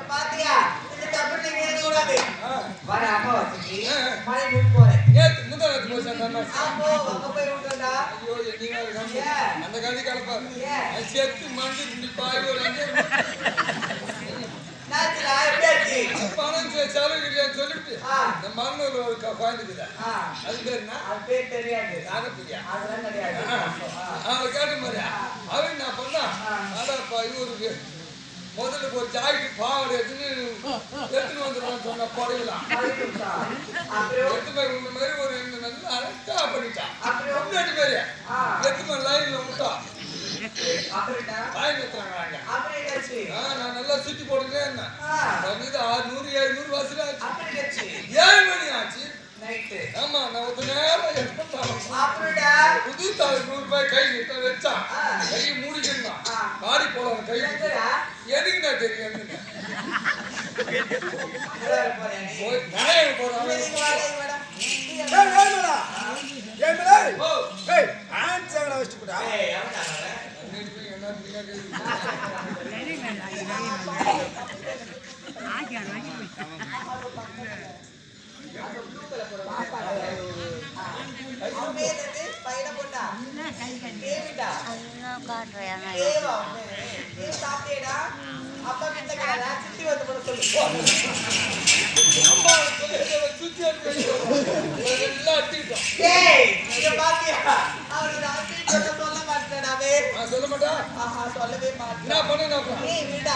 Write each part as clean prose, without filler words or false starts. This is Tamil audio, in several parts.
பாத்தியா வர அம்மா வசதி மழை முன் போறேன் அந்த கதை கலப்பா சேர்த்து மண்டி பாய் ஒரு பணம் செலவு இல்லையான்னு சொல்லிட்டு இந்த மண்ணூர்ல ஒரு குழந்தைக்குதா அது பேர் என்ன அது பேர் தெரியாது நாகப்பிரியா அதெல்லாம் கிடையாது அவன் கேட்ட மாதிரியா அவன் நான் பண்ணா அதாப்பா இவருக்கு முதல்ல ஒரு ஜாக்கெட்டு பாவாடை எடுத்துன்னு வந்துடுவான்னு சொன்ன புடவைலாம் எடுத்து உங்க மாதிரி ஒரு நல்லா அழகா பண்ணிட்டான் முன்னாடி மாதிரி எடுத்து லைன்ல விட்டா நான் நல்லா சுத்தி போட்டுட்டே இருந்தேன் 600 700 வாசல் ஆச்சு 7 மணி ஆச்சு ஆமா நான் ஒரு நேரம் புது 100 ரூபாய் கை கிட்ட வச்சா கை மூடிக்கணும் பாடி போலாம் கை எதுக்கு நான் தெரியும் அப்பா கிட்ட கடை சுத்தி வந்து போட சொல்லு சொல்ல மாட்டா சொல்லவே மாட்டேன் என்ன பண்ண வீடா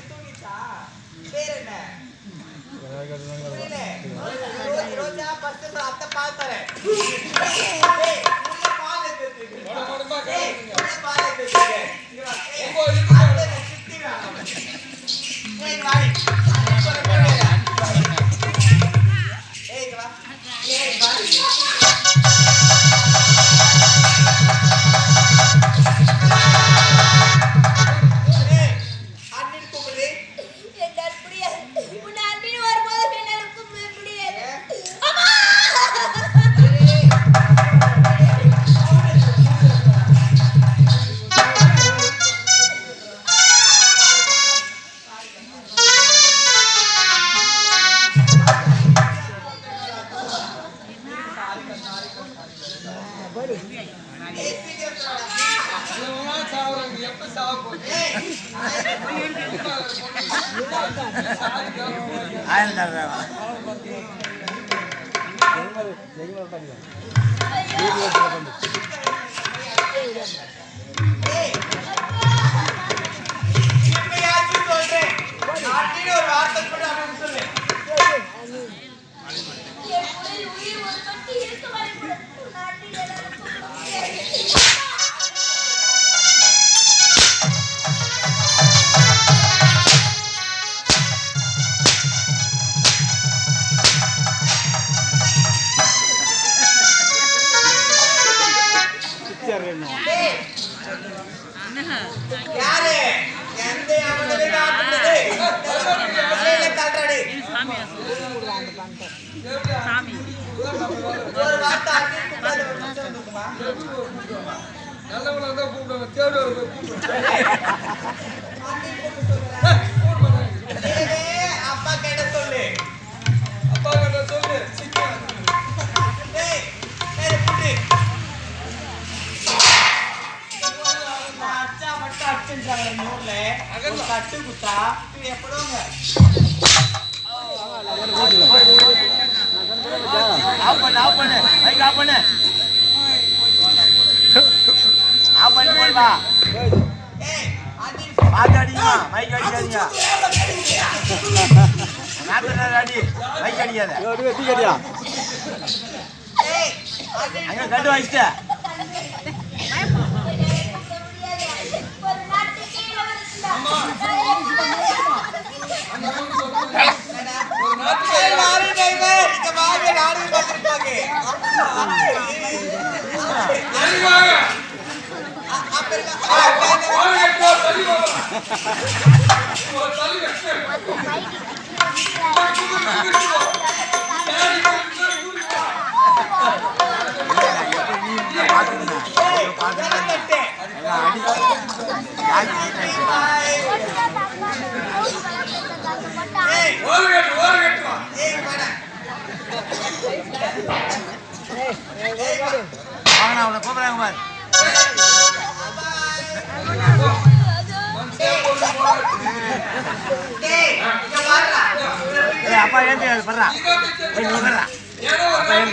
தூங்கிச்சா பேர் என்ன ரோஜா பஸ் அத்தை பாத்துறேன் அப்பா கேட்ட சொல்லு கட்டு குத்தா எப்படோங்க ஆஃப் பண்ணு மைக் ஆஃப் பண்ணு போடுவா பாத்து அடிக்குமா மைக் அடிக்காதீங்க அடி மைக் அடிக்காத அங்க கண்டு வச்சுட்ட ஒரு தள்ளி வச்சு அவனை கூப்பிடுறாங்க பாரு. அப்பா ஏன் படுறா அப்பா ஏன்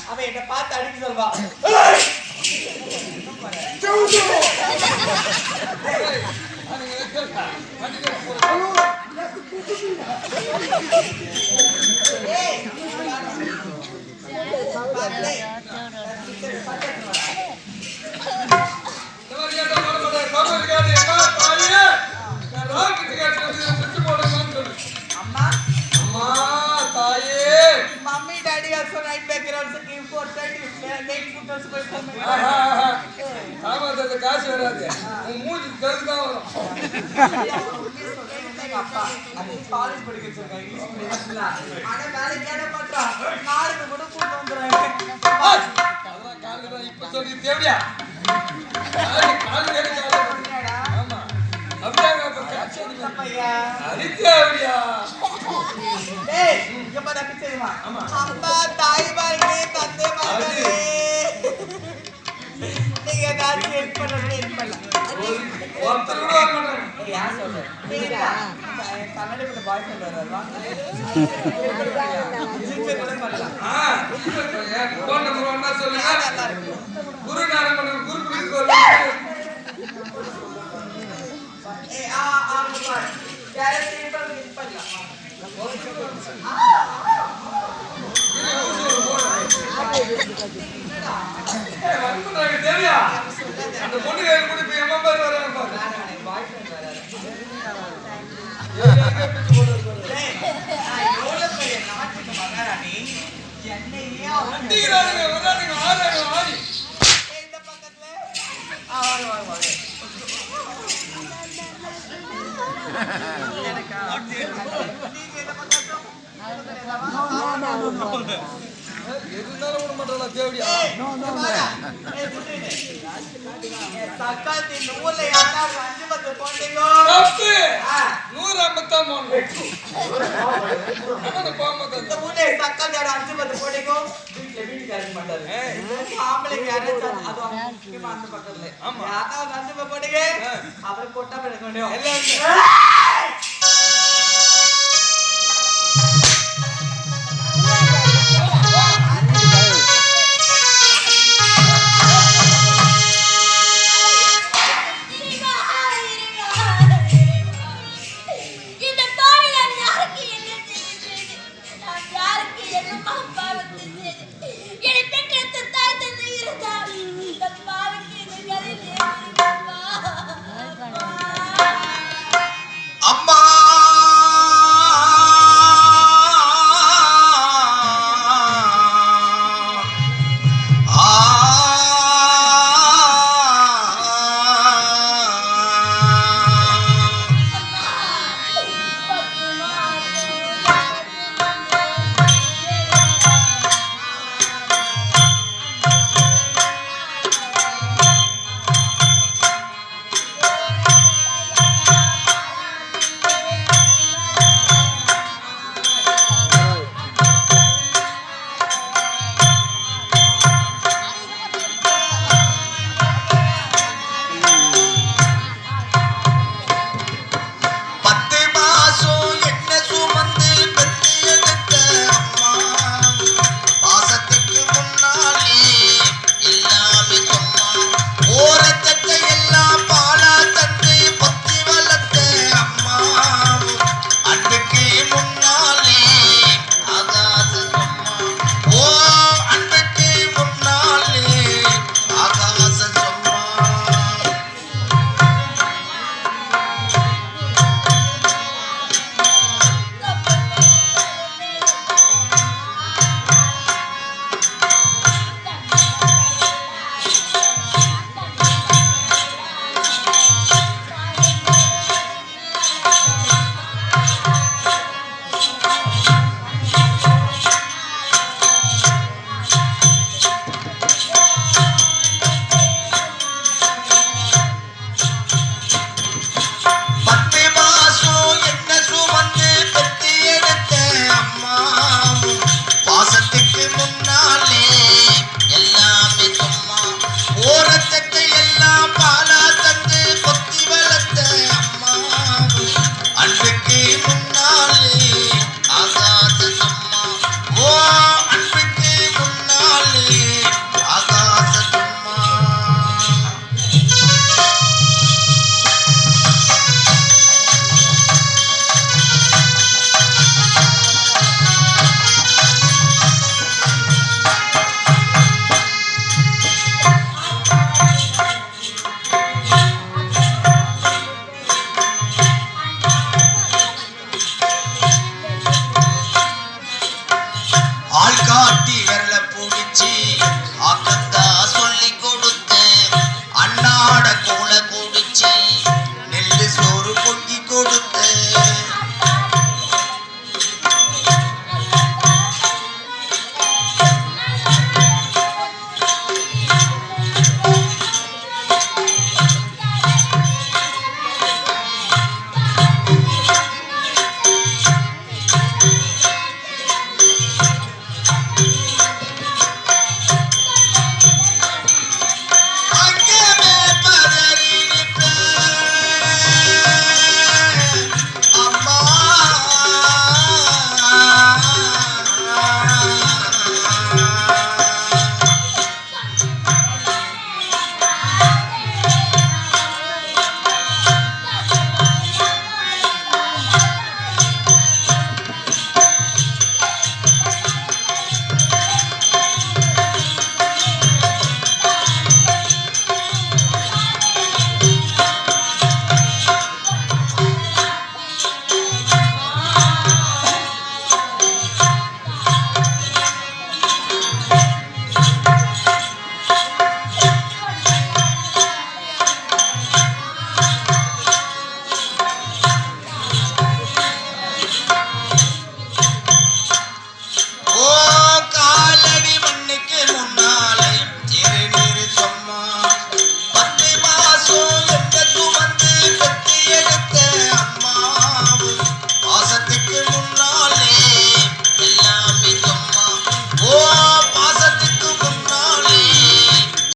அவன் என்ன பார்த்து அடிக்க சொல்வா. Mommy, daddy also night background so give for 30 late photos by comment. ஆமா அந்த காசு வராது உன் மூஞ்சி கருத்து தான் வரும் அப்பா அது காலேஜ் படிக்க சொல்றாங்க இங்கிலீஷ் மீடியம்ல ஆனா வேலைக்கு கேட மாட்டா நாளைக்கு கூட கூட்டி வந்துறாங்க அதெல்லாம் காலையில தான் இப்ப சொல்லி தேவையா காலையில கேட ஆமா அப்படியே அப்ப காசு பையா அது தேவையா டேய் இங்க பாரு பிச்சைமா அம்மா தாய் பாருங்க தந்தை பாருங்க நீங்க தான் ஹெல்ப் பண்ணலாம் ஒருத்தர் கூட வர மாட்டாங்க யார் சொல்ற நீங்க கன்னட கூட பாய் ஃப்ரெண்ட் வராரா ஜிஜே கூட பண்ணலாம் ஃபோன் நம்பர் ஒண்ணா சொல்லுங்க நல்லா இருக்கு குரு நானக் குரு பிளீஸ் சொல்லுங்க பாய் யாரே சிம்பிள் ஹெல்ப் பண்ணலாம் தேவையா அந்த பொண்ணு கையில் கூட போய் அம்மா பேர் வராங்க பாய் ஃப்ரெண்ட் வராரா எதுனாலும் விட மாட்டாளா தேவடியா தக்காளி நூல்ல யாராவது 5 போட்டீங்கோ தப்பு 150 போன் இந்த ஊர்ல தக்காளி யாராவது 5 போட்டீங்கோ வீட்டுக்கு அனுப்ப மாட்டாரு ஆம்பளைக்கு யாராவது அது முக்கியமா அந்த பக்கத்துல யாராவது 5 போட்டீங்க அப்புறம் கொட்டா போடுங்க வச்சி